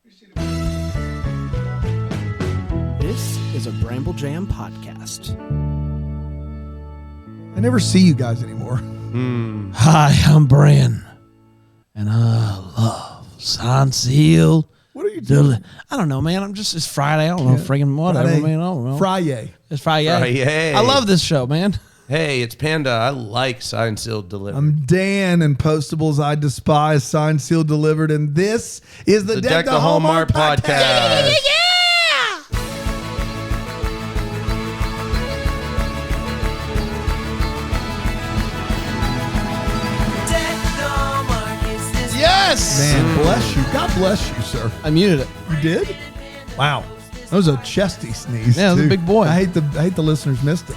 This is a Bramble Jam podcast. I never see you guys anymore. Hi, I'm Bran, and I love Sunseal. What are you doing? I don't know, man. It's Friday. I don't know, friggin' whatever, Friday. man. I don't know. Friday. It's Friday. Friday. I love this show, man. Hey, it's Panda. I like Signed, Sealed, Delivered. I'm Dan, and Postables I despise, signed, sealed, delivered, and this is the Deck the Hallmark podcast. Yes! Man, bless you. God bless you, sir. I muted it. You did? Wow. That was a chesty sneeze. Yeah, it was a too. big boy. I hate the listeners missed it.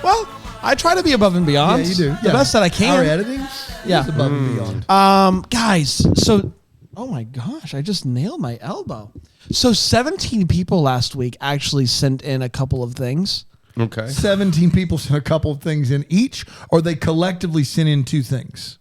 Well, I try to be above and beyond. Yeah, you do. The best that I can. Our editing Yeah. is above and beyond. Guys, so, oh my gosh, I just nailed my elbow. So 17 people last week actually sent in a couple of things. Okay. 17 people sent a couple of things in each, or they collectively sent in two things.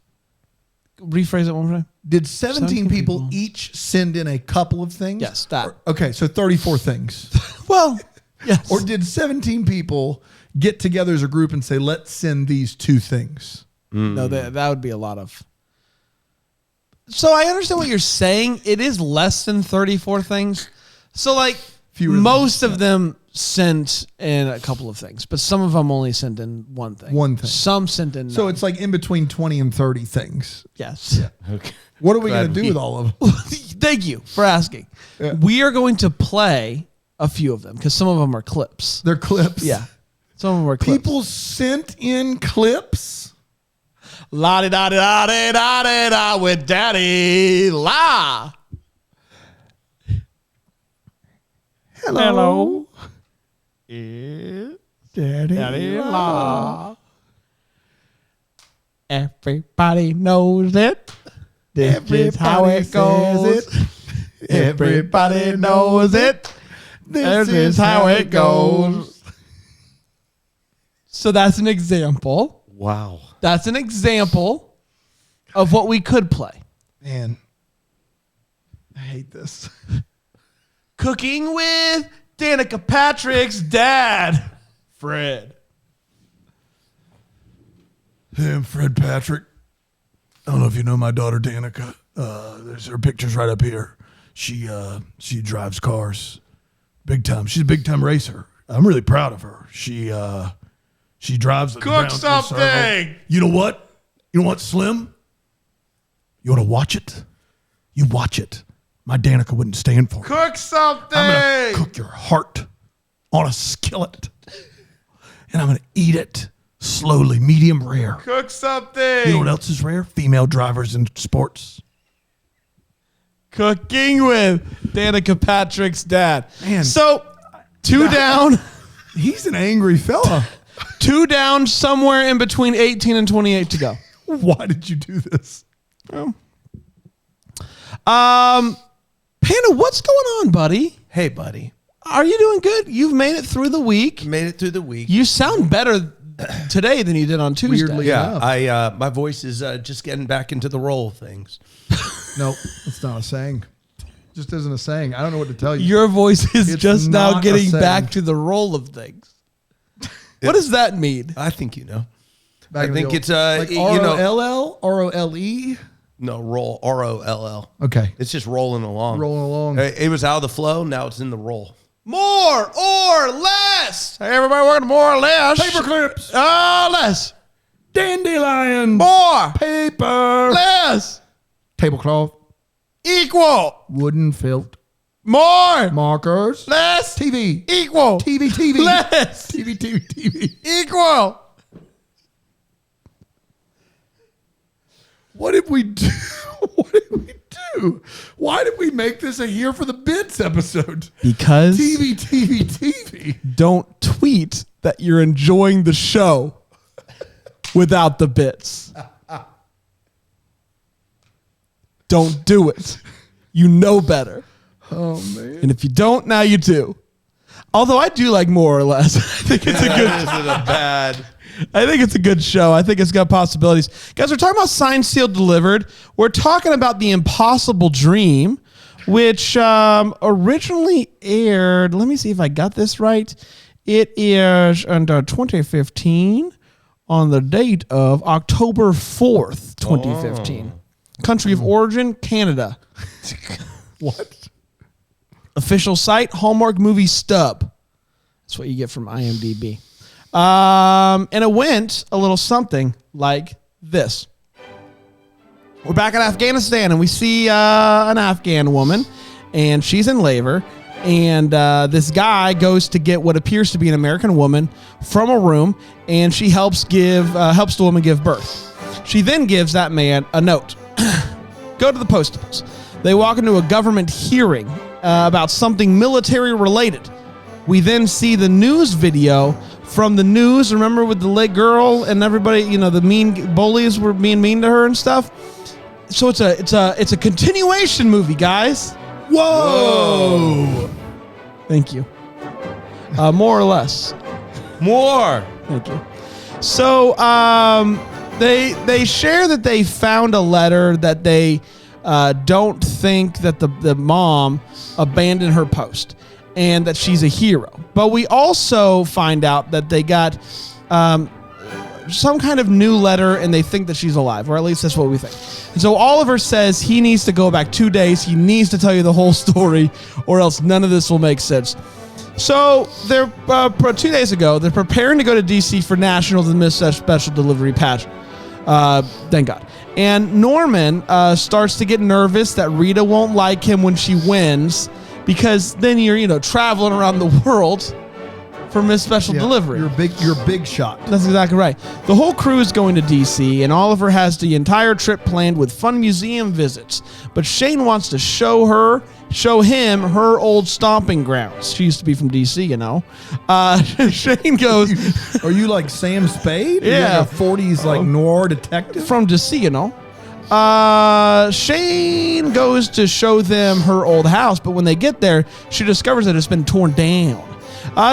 Rephrase it one more time. Did 17 people people. each send in a couple of things? Yes, that. Okay, so 34 things. Well, yes. Or did 17 people get together as a group and say, let's send these two things? No, that would be a lot of. So I understand what you're saying. It is less than 34 things. So like Fewer than most of them sent in a couple of things, but some of them only sent in one thing. One thing. Some sent in. So none. it's like in between 20 and 30 things. Yes. Okay. What are we Glad going to do we- with all of them? Thank you for asking. Yeah. We are going to play a few of them because some of them are clips. They're clips. Yeah. Some of them are clips. People sent in clips. La di da di da di da di da with Daddy La. Hello. Daddy La. Everybody knows it. This is how it says goes. it. Everybody knows it. This is how it goes. So that's an example. Wow. That's an example of what we could play. Man, I hate this. Cooking with Danica Patrick's dad, Fred. Hey, I'm Fred Patrick. I don't know if you know my daughter Danica. There's her pictures right up here. She drives cars, big time. She's a big time racer. I'm really proud of her. She drives. the Cook ground to the something. circle. You know what? You know what, Slim? You want to watch it? You watch it. My Danica wouldn't stand for it. Cook something. I'm gonna cook your heart on a skillet, and I'm gonna eat it slowly, medium rare. Cook something. You know what else is rare? Female drivers in sports. Cooking with Danica Patrick's dad. Man. So, two down. He's an angry fella. Two down, somewhere in between 18 and 28 to go. Why did you do this? Panda, what's going on, buddy? Hey, buddy. Are you doing good? You've made it through the week. Made it through the week. You sound better today than you did on Tuesday. Weirdly. yeah. enough. My voice is just getting back into the roll of things. No, it's not a saying. Just isn't a saying. I don't know what to tell you. Your voice is It's just now not a getting saying. back to the roll of things. What does that mean? I think you know. Back I in think the it's like you know, R-O-L-L? R-O-L-E? no, roll, R-O-L-L. Okay. It's just rolling along. Rolling along. It was out of the flow. Now it's in the roll. More or less? Hey, everybody working more or less? Paper clips. Less. Dandelion. More. Paper. Less. Tablecloth. Equal. Wooden felt. More. Markers. Less. TV. Equal. TV. Less. TV. Equal. What did we do? What did we do? Why did we make this a Here for the Bits episode? Because TV. don't tweet that you're enjoying the show without the bits. Don't do it. You know better. Oh, man. And if you don't, now you do. Although I do like more or less. I think it's a good. This is a bad. I think it's a good show. I think it's got possibilities. Guys, we're talking about Signed, Sealed, Delivered. We're talking about the impossible dream which originally aired. Let me see if I got this right. It airs under 2015 on the date of October 4th, 2015. Country of origin, Canada. What? Official site, Hallmark Movie Stub. That's what you get from IMDb. And it went a little something like this. We're back in Afghanistan, and we see an Afghan woman, and she's in labor. And this guy goes to get what appears to be an American woman from a room, and she helps the woman give birth. She then gives that man a note. Go to the postables. They walk into a government hearing about something military related. We then see the news video from the news. Remember with the leg girl and everybody, the mean bullies were being mean to her and stuff. So it's a continuation movie, guys. Whoa! Thank you. More or less. More. Thank you. So they share that they found a letter that they don't think that the mom abandoned her post and that she's a hero. But we also find out that they got some kind of new letter and they think that she's alive, or at least that's what we think. And so Oliver says he needs to go back 2 days. He needs to tell you the whole story or else none of this will make sense. So they're 2 days ago, they're preparing to go to DC for Nationals and miss that special delivery pageant. Thank God. And Norman starts to get nervous that Rita won't like him when she wins because then you're, traveling around the world for Miss Special Delivery. You're big shot. That's exactly right. The whole crew is going to DC, and Oliver has the entire trip planned with fun museum visits. But Shane wants to show him her old stomping grounds. She used to be from DC, Shane goes... Are you like Sam Spade? Yeah. Are you like a 40s noir detective? From DC, Shane goes to show them her old house, but when they get there, she discovers that it's been torn down.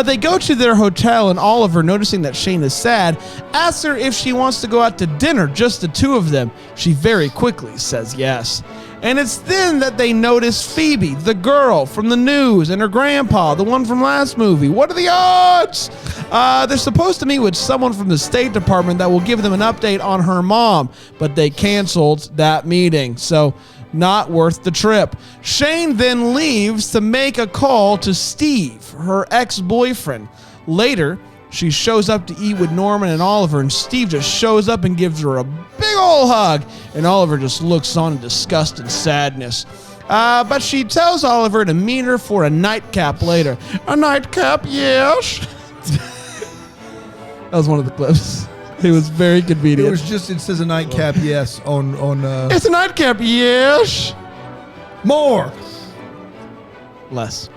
They go to their hotel, and Oliver, noticing that Shane is sad, asks her if she wants to go out to dinner, just the two of them. She very quickly says yes. And it's then that they notice Phoebe, the girl from the news, and her grandpa, the one from last movie. What are the odds? They're supposed to meet with someone from the State Department that will give them an update on her mom, but they canceled that meeting. So not worth the trip. Shane then leaves to make a call to Steve, her ex-boyfriend. Later, she shows up to eat with Norman and Oliver, and Steve just shows up and gives her a big old hug, and Oliver just looks on in disgust and sadness. But she tells Oliver to meet her for a nightcap later. A nightcap, yes. That was one of the clips. It was very convenient. It says a nightcap, yes, on It's a nightcap, yes. More. Less.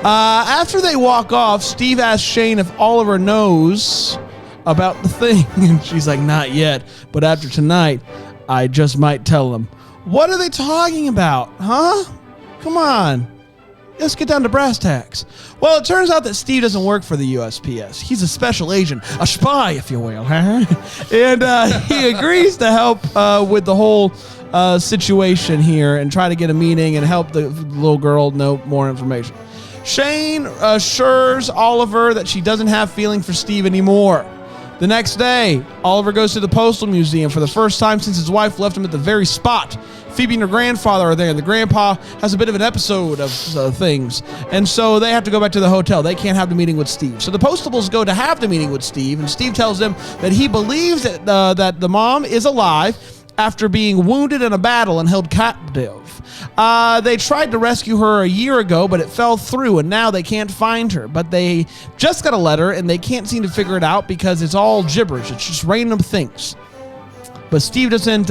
After they walk off, Steve asks Shane if Oliver knows about the thing. And she's like, not yet. But after tonight, I just might tell him. What are they talking about? Huh? Come on. Let's get down to brass tacks. Well, it turns out that Steve doesn't work for the USPS. He's a special agent, a spy, if you will. And he agrees to help with the whole situation here and try to get a meeting and help the little girl know more information. Shane assures Oliver that she doesn't have feeling for Steve anymore. The next day, Oliver goes to the Postal Museum for the first time since his wife left him at the very spot. Phoebe and her grandfather are there. The grandpa has a bit of an episode of things, and so they have to go back to the hotel. They can't have the meeting with Steve. So the Postables go to have the meeting with Steve, and Steve tells them that he believes that the mom is alive after being wounded in a battle and held captive. They tried to rescue her a year ago, but it fell through, and now they can't find her. But they just got a letter, and they can't seem to figure it out because it's all gibberish. It's just random things. But Steve doesn't,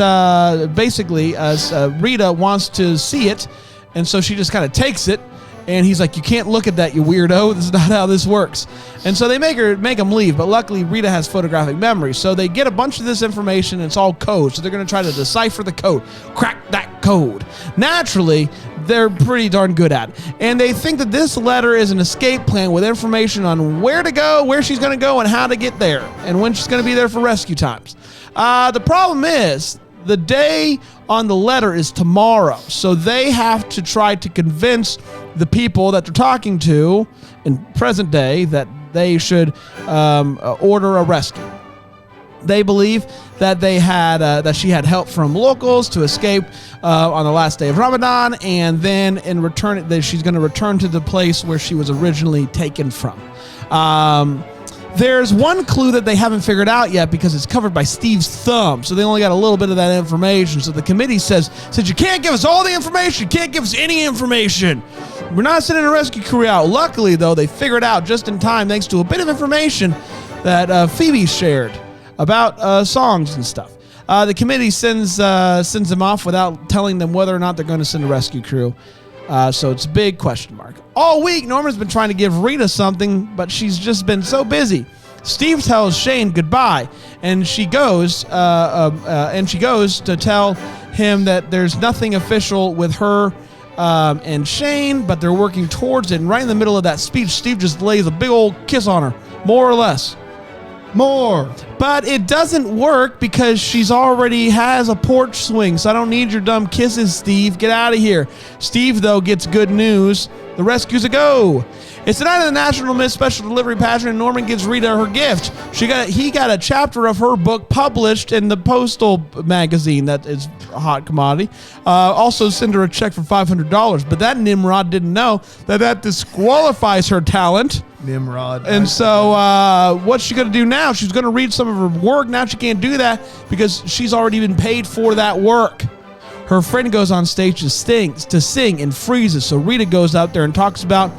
Rita wants to see it, and so she just kind of takes it, and he's like, you can't look at that, you weirdo. This is not how this works. And so they make him leave, but luckily Rita has photographic memory. So they get a bunch of this information, and it's all code. So they're going to try to decipher the code, crack that code. Naturally, they're pretty darn good at it. And they think that this letter is an escape plan with information on where to go, where she's going to go, and how to get there, and when she's going to be there for rescue times. The problem is the day on the letter is tomorrow. So they have to try to convince the people that they're talking to in present day that they should order a rescue. They believe that they had that she had help from locals to escape on the last day of Ramadan, and then in return, that she's going to return to the place where she was originally taken from. There's one clue that they haven't figured out yet because it's covered by Steve's thumb, so they only got a little bit of that information. So the committee says you can't give us all the information, you can't give us any information. We're not sending a rescue crew out. Luckily, though, they figured out just in time thanks to a bit of information that Phoebe shared about songs and stuff. The committee sends them off without telling them whether or not they're going to send a rescue crew. So it's a big question mark. All week, Norman's been trying to give Rita something, but she's just been so busy. Steve tells Shane goodbye, and she goes to tell him that there's nothing official with her and Shane, but they're working towards it. And right in the middle of that speech, Steve just lays a big old kiss on her, more or less. More. But it doesn't work because she's already has a porch swing, so I don't need your dumb kisses, Steve. Get out of here. Steve, though, gets good news. The rescue's a go. It's the night of the National Miss Special Delivery Pageant, and Norman gives Rita her gift. He got a chapter of her book published in the Postal magazine that is a hot commodity. Also send her a check for $500, but that Nimrod didn't know that disqualifies her talent. Nimrod. And so what's she going to do now? She's going to read some of her work. Now she can't do that because she's already been paid for that work. Her friend goes on stage to sing and freezes. So Rita goes out there and talks about,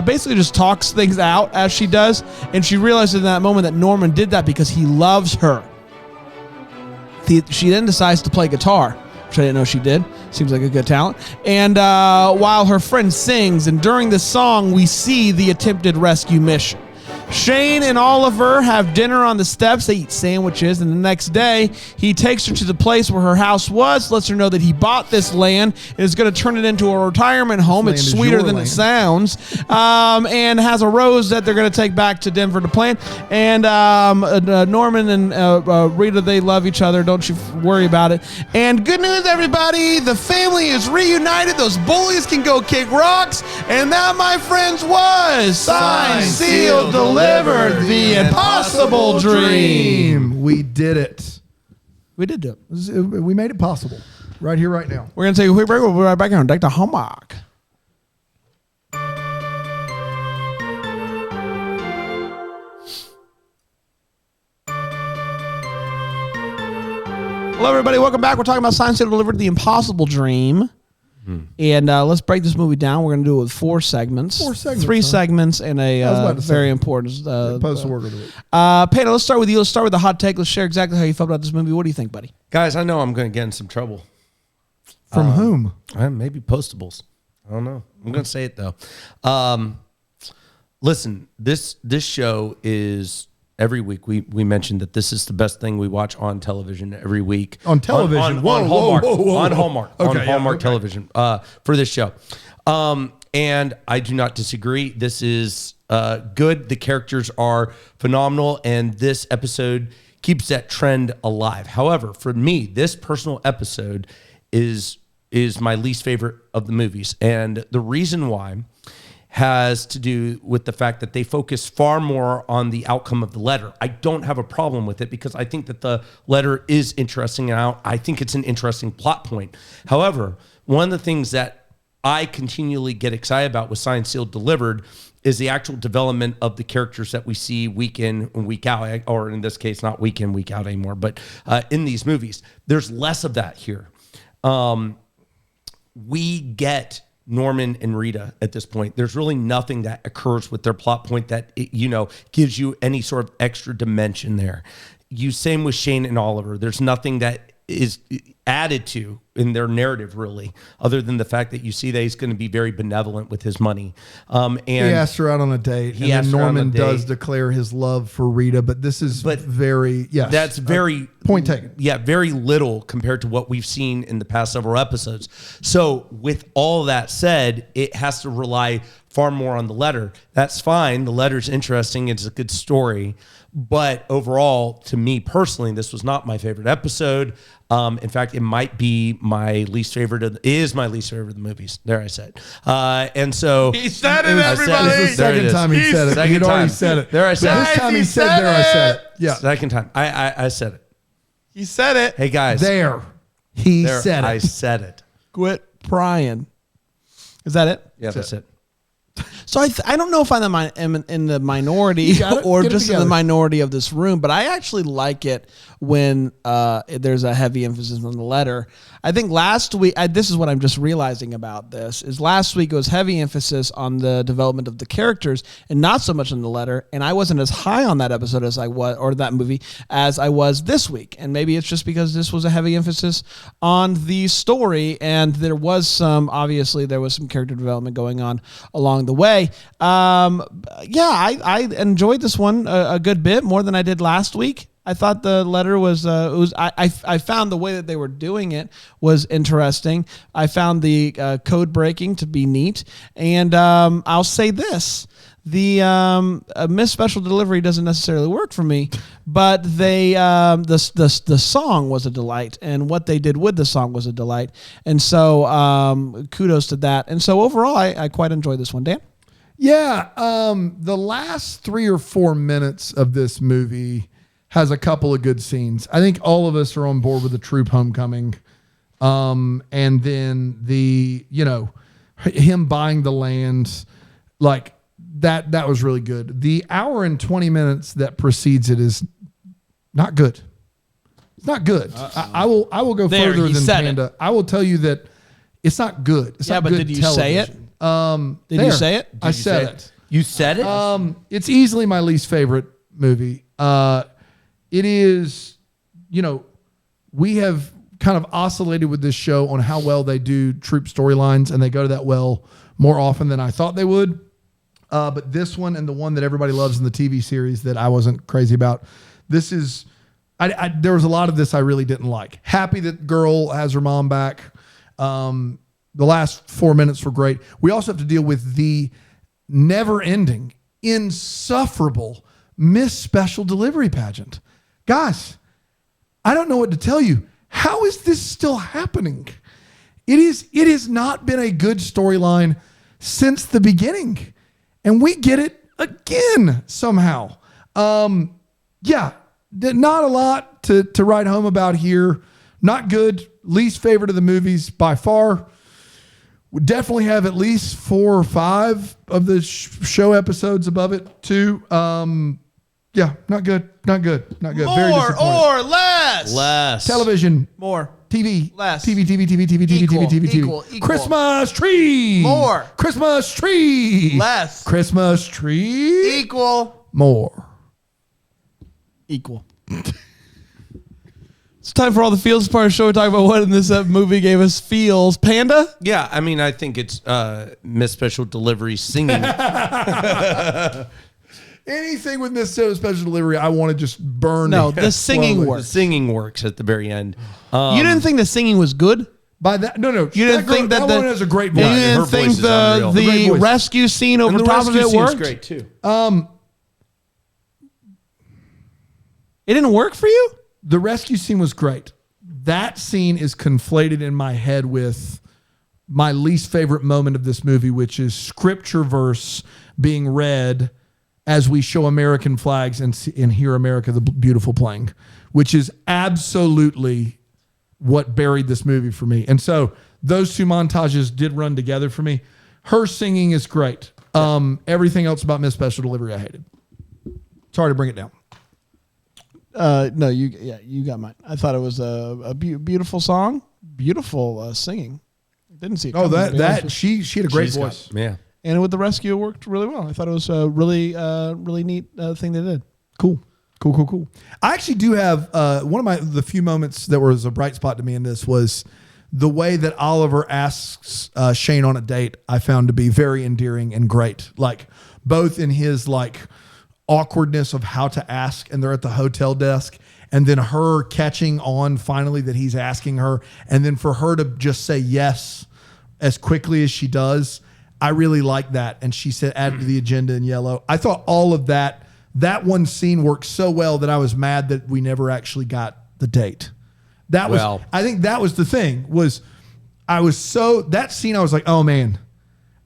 basically just talks things out as she does. And she realizes in that moment that Norman did that because he loves her. She then decides to play guitar, which I didn't know she did. Seems like a good talent. And while her friend sings, and during the song, we see the attempted rescue mission. Shane and Oliver have dinner on the steps. They eat sandwiches, and the next day, he takes her to the place where her house was, lets her know that he bought this land and is going to turn it into a retirement home. It's sweeter than it sounds, and has a rose that they're going to take back to Denver to plant. And Norman and Rita, they love each other. Don't you worry about it. And good news, everybody. The family is reunited. Those bullies can go kick rocks. And that, my friends, was Signed, Sealed, Delivered, the impossible dream. We did it. We did do it. We made it possible. Right here, right now. We're going to take a quick break. We'll be right back here on Deck the Hallmark. Hello, everybody. Welcome back. We're talking about Signed, Sealed, Delivered, the impossible dream. And let's break this movie down. We're going to do it with 4 segments. 4 segments. 3 segments and a very important Postal worker of the week. Peta, let's start with you. Let's start with the hot take. Let's share exactly how you felt about this movie. What do you think, buddy? Guys, I know I'm going to get in some trouble. From whom? Maybe Postables. I don't know. I'm going to say it, though. Listen, this show is... Every week we mentioned that this is the best thing we watch on television every week. On television? On Hallmark. On Hallmark. Okay, on Hallmark okay. television for this show. And I do not disagree. This is good. The characters are phenomenal. And this episode keeps that trend alive. However, for me, this personal episode is my least favorite of the movies. And the reason why has to do with the fact that they focus far more on the outcome of the letter. I don't have a problem with it because I think that the letter is interesting and I think it's an interesting plot point. However, one of the things that I continually get excited about with Signed, Sealed, Delivered is the actual development of the characters that we see week in and week out, or in this case, not week in, week out anymore, but in these movies. There's less of that here. We get Norman and Rita at this point. There's really nothing that occurs with their plot point that, gives you any sort of extra dimension there. Same with Shane and Oliver. There's nothing that is added to in their narrative, really, other than the fact that you see that he's going to be very benevolent with his money. And he asked her out on a date, and then Norman does declare his love for Rita, but this is that's very point taken. Yeah, very little compared to what we've seen in the past several episodes. So with all that said, it has to rely far more on the letter. That's fine. The letter's interesting. It's a good story. But overall, to me personally, this was not my favorite episode. In fact, it might be my least favorite. Is my least favorite of the movies. There, I said. And so he said it. Everybody. This is the second time he said it. He'd already said it. There, I said it. This time he said there. I said it. Yeah. Second time. I said it. He said it. Hey guys. There. He said it. I said it. Quit prying. Is that it? Yeah, that's it. So I don't know if I'm in the minority or just in the minority of this room, but I actually like it when there's a heavy emphasis on the letter. I think last week, this is what I'm just realizing about this, is last week it was heavy emphasis on the development of the characters and not so much on the letter. And I wasn't as high on that episode as I was, or that movie, as I was this week. And maybe it's just because this was a heavy emphasis on the story, and there was some character development going on along the way. I enjoyed this one a good bit more than I did last week. I thought the letter was I found the way that they were doing it was interesting. I found the code breaking to be neat, and I'll say this: the missed special delivery doesn't necessarily work for me, but they the song was a delight, and what they did with the song was a delight, and so kudos to that. And so overall, I quite enjoyed this one. Dan? Yeah, the last 3 or 4 minutes of this movie has a couple of good scenes. I think all of us are on board with the troop homecoming. And then him buying the land, like that was really good. The hour and 20 minutes that precedes it is not good. It's not good. I will go further than Panda. I will tell you that it's not good. It's not good did you say it? Did you say it? I said it. You said it? It's easily my least favorite movie. It is, we have kind of oscillated with this show on how well they do troop storylines, and they go to that well more often than I thought they would. But this one and the one that everybody loves in the TV series that I wasn't crazy about, this is, there was a lot of this I really didn't like. Happy that girl has her mom back. The last 4 minutes were great. We also have to deal with the never-ending, insufferable Miss Special Delivery pageant. Guys, I don't know what to tell you. How is this still happening? It has not been a good storyline since the beginning, and we get it again somehow. Not a lot to write home about here. Not good. Least favorite of the movies by far. Would definitely have at least 4 or 5 of the show episodes above it too. Not good. Not good. Not good. Very More or less? Less. Television. More. TV. Less. TV. Equal. TV. Equal. Christmas tree. More. Christmas tree. Less. Christmas tree. Equal. More. Equal. It's time for all the feels part of the show. We talk about what in this movie gave us feels. Panda? Yeah, I mean, I think it's Miss Special Delivery singing. Anything with Miss Special Delivery, I want to just burn. No, the singing works. The singing works at the very end. You didn't think the singing was good? By that, no. You didn't think that one has a great voice. You didn't Her think voice is unreal. the rescue scene over And the top of rescue it scene was worked? great too. It didn't work for you? The rescue scene was great. That scene is conflated in my head with my least favorite moment of this movie, which is scripture verse being read as we show American flags and hear America the Beautiful playing, which is absolutely what buried this movie for me. And so those two montages did run together for me. Her singing is great. Everything else about Miss Special Delivery I hated. Sorry to bring it down. No, you got mine. I thought it was a beautiful song, beautiful singing. Didn't see it. Oh, coming, she had a great voice. Yeah. And with the rescue, it worked really well. I thought it was a really neat thing they did. Cool. I actually do have one of the few moments that was a bright spot to me in this was the way that Oliver asks Shane on a date. I found to be very endearing and great. Like both in his awkwardness of how to ask, and they're at the hotel desk, and then her catching on finally that he's asking her, and then for her to just say yes as quickly as she does. I really like that. And she said, add to the agenda in yellow. I thought all of that one scene worked so well that I was mad that we never actually got the date. I think that was the thing that scene, I was like, oh man,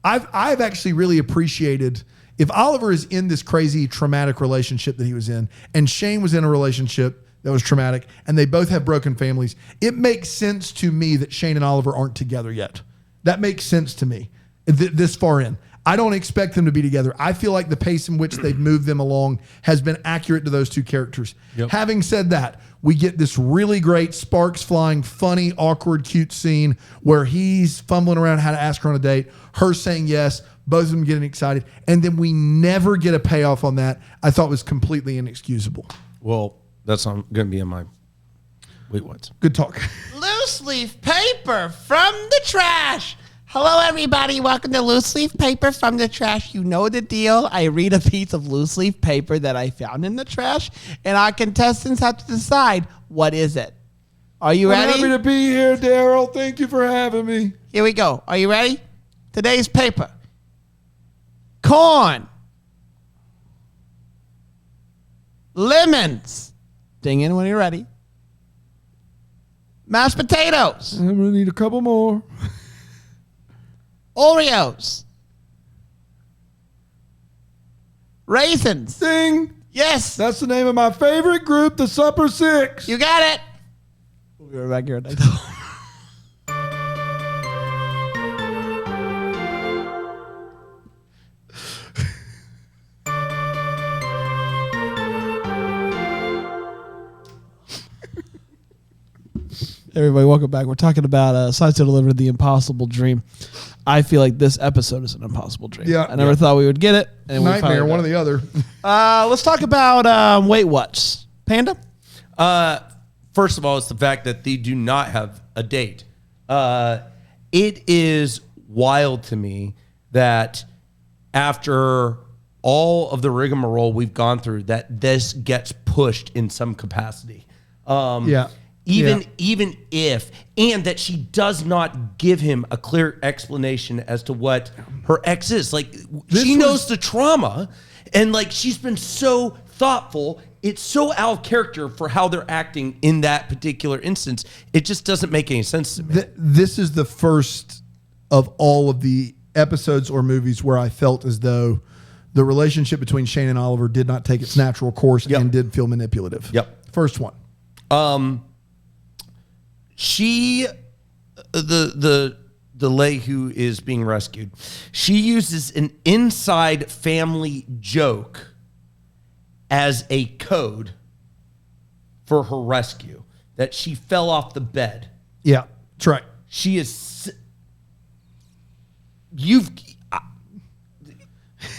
I've actually really appreciated if Oliver is in this crazy traumatic relationship that he was in, and Shane was in a relationship that was traumatic, and they both have broken families. It makes sense to me that Shane and Oliver aren't together yet. That makes sense to me this far in. I don't expect them to be together. I feel like the pace in which they've moved them along has been accurate to those two characters. Yep. Having said that, we get this really great sparks flying, funny, awkward, cute scene where he's fumbling around how to ask her on a date, her saying yes, both of them getting excited, and then we never get a payoff on that. I thought was completely inexcusable. Well, that's going to be in my wait what? Good talk. Loose leaf paper from the trash. Hello, everybody. Welcome to Loose Leaf Paper from the Trash. You know the deal. I read a piece of loose leaf paper that I found in the trash, and our contestants have to decide what is it. Are you ready? I'm happy to be here, Daryl. Thank you for having me. Here we go. Are you ready? Today's paper. Corn. Lemons. Ding in when you're ready. Mashed potatoes. I'm going to need a couple more. Oreos. Raisins. Ding. Yes. That's the name of my favorite group, the Supper Six. You got it. We'll be right back here. Everybody, welcome back. We're talking about Science Delivered the Impossible Dream. I feel like this episode is an impossible dream. Yeah. I never thought we would get it. And Nightmare, one or the other. Let's talk about Wait What's. Panda? First of all, it's the fact that they do not have a date. It is wild to me that after all of the rigmarole we've gone through, that this gets pushed in some capacity. Even if, and that she does not give him a clear explanation as to what her ex is. Like, she knows the trauma, and like, she's been so thoughtful. It's so out of character for how they're acting in that particular instance. It just doesn't make any sense to me. This is the first of all of the episodes or movies where I felt as though the relationship between Shane and Oliver did not take its natural course and did feel manipulative. Yep. First one. She, the lay who is being rescued, she uses an inside family joke as a code for her rescue, that she fell off the bed. Yeah, that's right. She is,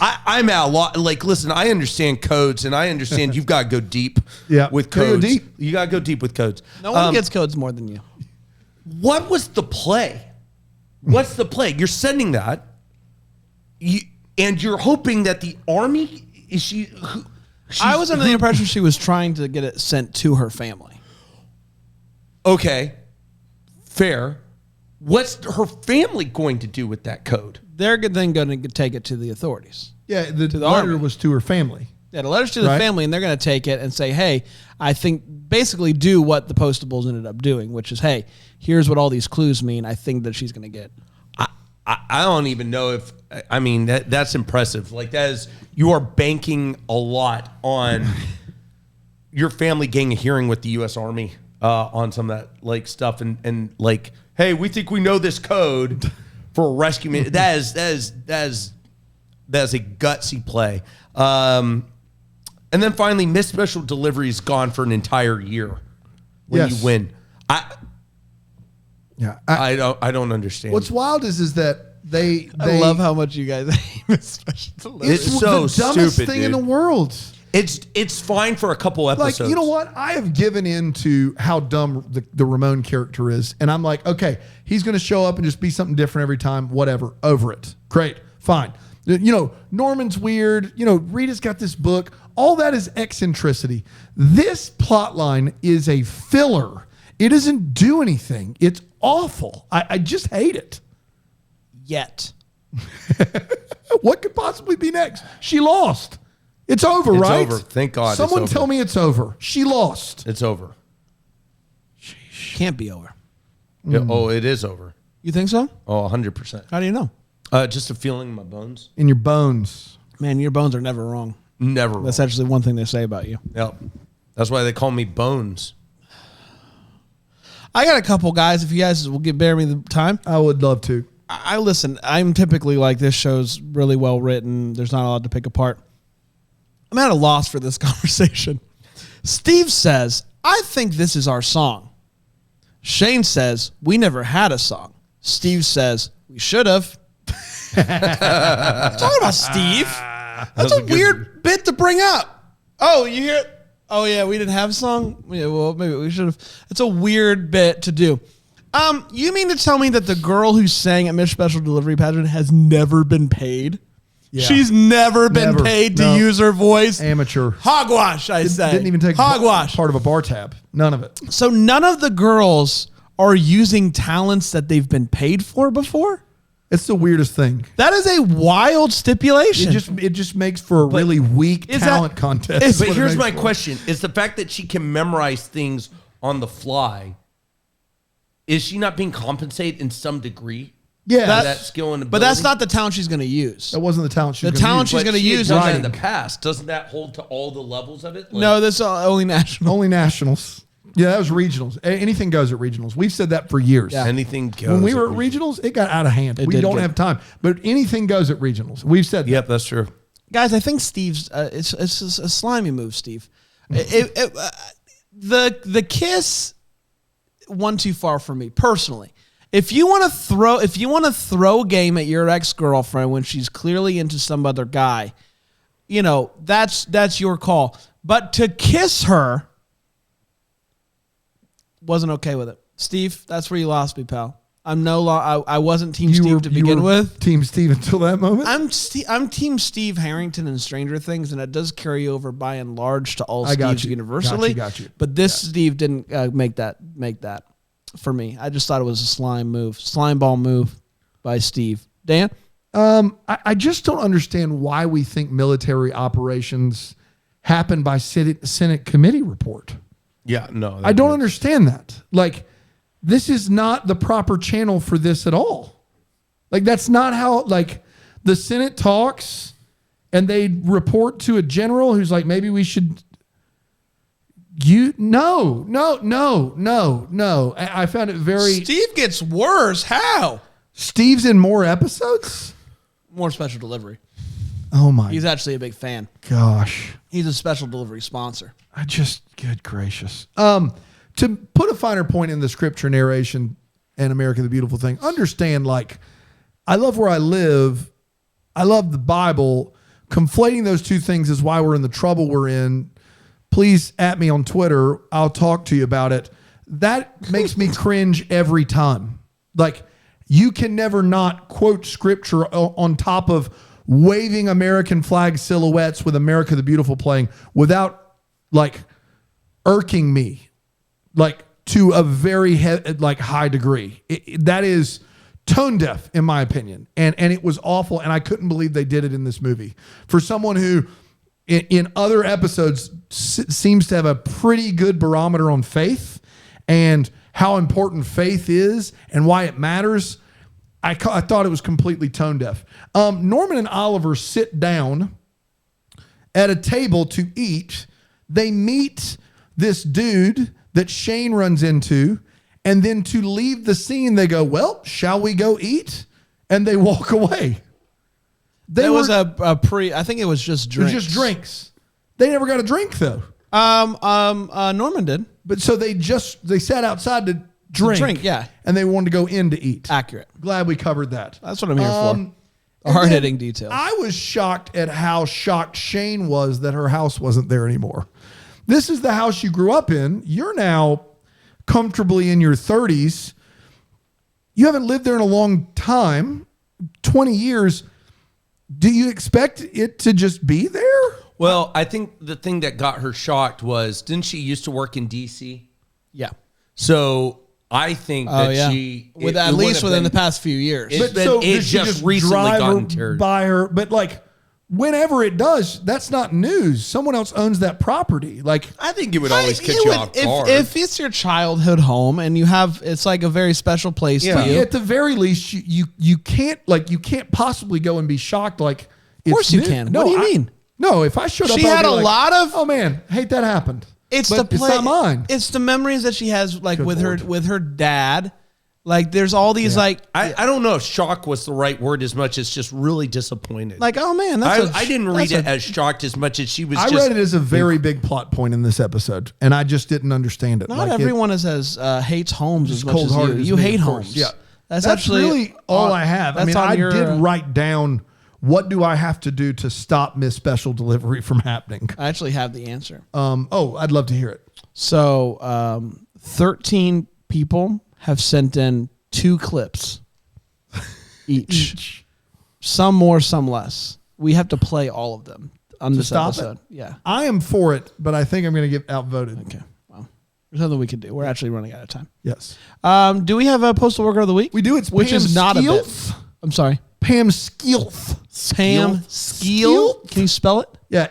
I'm at a lot. Like, listen, I understand codes, and I understand you've got to go deep with codes. You got to go deep with codes. No one gets codes more than you. What was the play? What's the play? You're sending that, and you're hoping that the army is she. I was under the impression she was trying to get it sent to her family. Okay, fair. What's her family going to do with that code? They're then going to take it to the authorities. Yeah, the letter army. was to her family. Yeah, the letter's to the family, and they're going to take it and say, hey, I think basically do what the Postables ended up doing, which is, hey, here's what all these clues mean. I think that she's going to get. I don't even know if, I mean, that's impressive. Like, that is, you are banking a lot on your family getting a hearing with the U.S. Army on some of that like stuff, and like, hey, we think we know this code for a rescue. That is a gutsy play. And then finally, Miss Special Delivery is gone for an entire year when you win. I don't understand. What's wild is that they I love how much you guys hate Special Delivery. It's so the dumbest stupid, thing dude. in the world. It's fine for a couple episodes. Like, you know what? I have given in to how dumb the Ramon character is. And I'm like, okay, he's going to show up and just be something different every time. Whatever. Over it. Great. Fine. You know, Norman's weird. You know, Rita's got this book. All that is eccentricity. This plot line is a filler. It doesn't do anything. It's awful. I just hate it. Yet. What could possibly be next? She lost. It's over, It's right? over. Thank God. Someone it's over. tell me it's over. She lost. It's over. can't be over. Yeah, oh, it is over. You think so? Oh, 100%. How do you know? Just a feeling in my bones. In your bones. Man, your bones are never wrong. Never. That's wrong. actually one thing they say about you. Yep. That's why they call me Bones. I got a couple guys. If you guys will bear me the time, I would love to. I listen. I'm typically like, this show's really well written. There's not a lot to pick apart. I'm at a loss for this conversation. Steve says, I think this is our song. Shane says, we never had a song. Steve says, we should have. Talking about Steve. That's a weird bit to bring up. Oh, you hear it? Oh, yeah, we didn't have a song? Yeah, well, maybe we should have. It's a weird bit to do. You mean to tell me that the girl who sang at Miss Special Delivery Pageant has never been paid? Yeah. She's never been paid to use her voice. Amateur. Hogwash, I say. Didn't even take hogwash. part of a bar tab. None of it. So none of the girls are using talents that they've been paid for before? It's the weirdest thing. That is a wild stipulation. It just makes for a really weak is talent that- contest. is- That's But what it here's makes my for. question. Is the fact that she can memorize things on the fly, is she not being compensated in some degree? Yeah, For that skill and ability? But that's not the talent she's going to use. that wasn't the talent she was The gonna talent use. she's But gonna she had use done is that in writing. the past. Doesn't that hold to all the levels of it? Like, No, that's only national. Only nationals. Yeah, that was regionals. Anything goes at regionals. We've said that for years. Yeah. anything goes. When we were at regionals, it got out of hand. We did don't get- have time. But anything goes at regionals. We've said that. Yep, that's true. Guys, I think Steve's it's a slimy move, Steve. The kiss one too far for me personally. If you want to throw game at your ex-girlfriend when she's clearly into some other guy, that's your call. But to kiss her, wasn't okay with it. Steve, that's where you lost me, pal. I wasn't Team Steve to begin with. Team Steve until that moment. I'm Team Steve Harrington in Stranger Things, and it does carry over by and large to all I got Steves you. universally. Got you. But this Steve didn't make that for me. I just thought it was a slime ball move by Steve. Dan? I just don't understand why we think military operations happen by Senate committee report. Yeah, no. I don't understand that. Like, this is not the proper channel for this at all. Like, that's not how, like, the Senate talks and they report to a general who's like, maybe we should. No. I found it very. Steve gets worse. How? Steve's in more episodes? More special delivery. Oh my He's actually a big fan. gosh. He's a special delivery sponsor. Good gracious. To put a finer point in the scripture narration and America the Beautiful Thing, understand, like, I love where I live. I love the Bible. Conflating those two things is why we're in the trouble we're in. Please at me on Twitter. I'll talk to you about it. That makes me cringe every time. Like, you can never not quote scripture on top of waving American flag silhouettes with America the Beautiful playing without, like, irking me, like, to a very high degree. That is tone deaf, in my opinion. And it was awful. And I couldn't believe they did it in this movie. For someone who in other episodes seems to have a pretty good barometer on faith and how important faith is and why it matters, I thought it was completely tone deaf. Norman and Oliver sit down at a table to eat. They meet this dude that Shane runs into, and then to leave the scene, they go, well, shall we go eat? And they walk away. Was I think it was just It drinks. was just drinks. They never got a drink though. Norman did. But so they sat outside to drink. Yeah. And they wanted to go in to eat. Accurate. Glad we covered that. That's what I'm here for. And Hard-hitting then details. I was shocked at how shocked Shane was that her house wasn't there anymore. This is the house you grew up in. You're now comfortably in your 30s. You haven't lived there in a long time, 20 years. Do you expect it to just be there? Well, I think the thing that got her shocked was, didn't she used to work in D.C.? Yeah. So I think that she... At least within the past few years. It just recently does she gotten teared. by her? But like, whenever it does, that's not news. Someone else owns that property. Like, I think it would always catch It you would- off guard. if it's your childhood home and you have, it's like a very special place Yeah. to you. at the very least, you can't possibly go and be shocked. Like, of course you can. What do you mean? No, if I showed up, She I would had be a like, lot of- Oh man, hate that happened. It's But the play. It's not mine. It's the memories that she has, like Good with Lord. her dad. Like there's all these like I don't know if shock was the right word as much as just really disappointed. oh man, that's I didn't read that's it as shocked as much as she was I just. read it as a very big plot point in this episode, and I just didn't understand it. Not Like, everyone hates homes as much as cold-hearted you. as You me, hate of course. homes. Yeah, that's actually really all I have. I that's mean, on I your, did write down what do I have to do to stop Miss Special Delivery from happening. I actually have the answer. I'd love to hear it. So 13 people have sent in 2 clips each. Some more, some less. We have to play all of them on this stop it? episode. Yeah. I am for it, but I think I'm going to get outvoted. Okay. Well, there's nothing we can do. We're actually running out of time. Yes, Do we have a postal worker of the week? we do. It's which Pam is not Skeelth. a bit. I'm sorry. Pam Skeelth. Pam Skeel. Can you spell it? Yeah,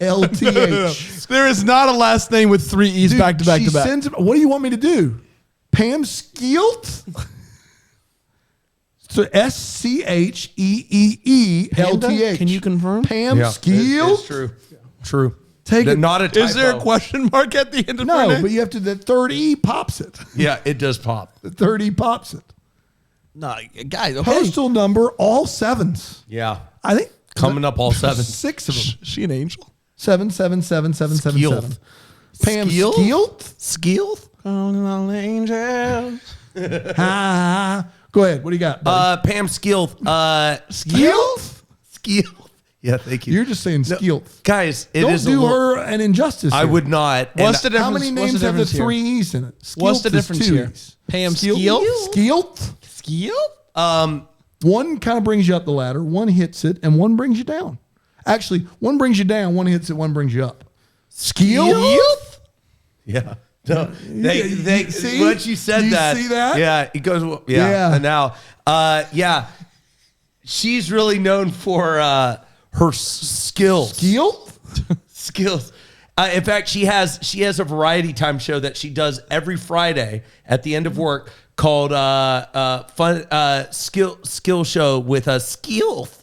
SCHEEEELTH. There is not a last name with 3 E's back to back she to back. sends him- what do you want me to do? Pam Skeelth? So SCHEEEELTH. Panda? Can you confirm? Pam Yeah, Skeelth? it's true. True. Take it. Not a typo. Is there a question mark at the end of her No, name? but you have to, the third E pops it. Yeah, it does pop. The third E pops it. No, guys, okay. Postal number, all 7s. Yeah. I think. Coming up all 7. 6 of them. Is she an angel? 7777777. Pam Skeelth? Skeelth? Skeel? Calling all angels. Go ahead. What do you got, buddy? Pam Skeelth. Skeelth? Skeelth. Yeah, thank you. You're just saying Skeelth. Guys, it Don't is do a her an injustice. I here. would not. What's And the How difference? many What's names the have the difference here? 3 E's in it? What's the Skeelth is difference 2 here? E's. Pam Skeelth? Skeelth? Skeelth? Skeel? One kind of brings you up the ladder, one hits it, and one brings you down. Actually, one brings you down, one hits it, one brings you up. Skeelth? Yeah. No, they see? once you said You that. see that? Yeah, it goes. Yeah. And now, yeah, she's really known for her skills. Skeelth? Skills. In fact, she has a variety time show that she does every Friday at the end of work called Fun Skill Show with a Skeelth.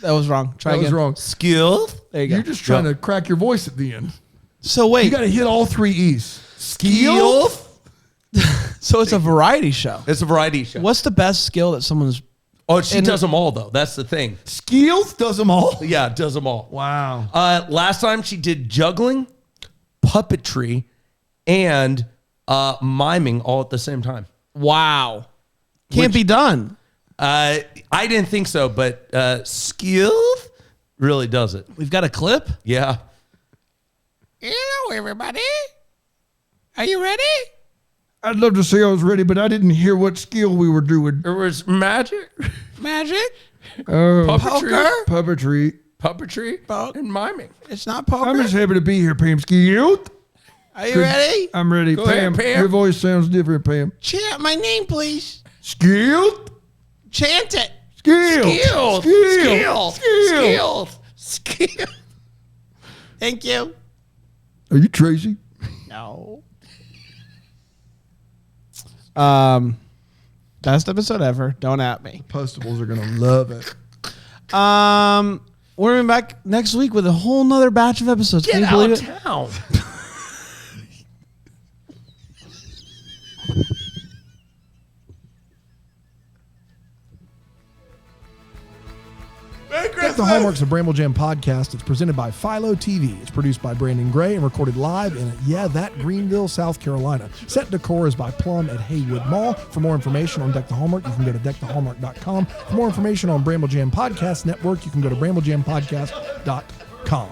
That was wrong. Try That again. was wrong. Skeelth. There you go. You're just trying to crack your voice at the end. So wait. You got to hit all 3 E's. Skeelth. So it's a variety show. It's a variety show. What's the best skill that someone's? Oh, she does them all though. That's the thing. Skeelth does them all. Yeah, does them all. Wow. Last time she did juggling, puppetry, and miming all at the same time. Wow. Can't be done. I didn't think so, but skill really does it. We've got a clip. Yeah. Hello, everybody. Are you ready? I'd love to say I was ready, but I didn't hear what skill we were doing. There was magic, Magic? puppetry, Poker? and miming. It's not poker. I'm just happy to be here, Pam Skeelth. Are you ready? I'm ready. Go ahead, Pam. Your voice sounds different, Pam. Chant my name, please. Skeelth? Chant it. Skeelth. Skill. Thank you. Are you Tracy? No. Best episode ever. Don't at me. Postables are gonna love it. We're gonna be back next week with a whole nother batch of episodes. Can you believe it? town. Deck the Hallmark's a Bramble Jam podcast. It's presented by Philo TV. It's produced by Brandon Gray and recorded live in, Greenville, South Carolina. Set decor is by Plum at Haywood Mall. For more information on Deck the Hallmark, you can go to deckthehallmark.com. For more information on Bramble Jam Podcast Network, you can go to bramblejampodcast.com.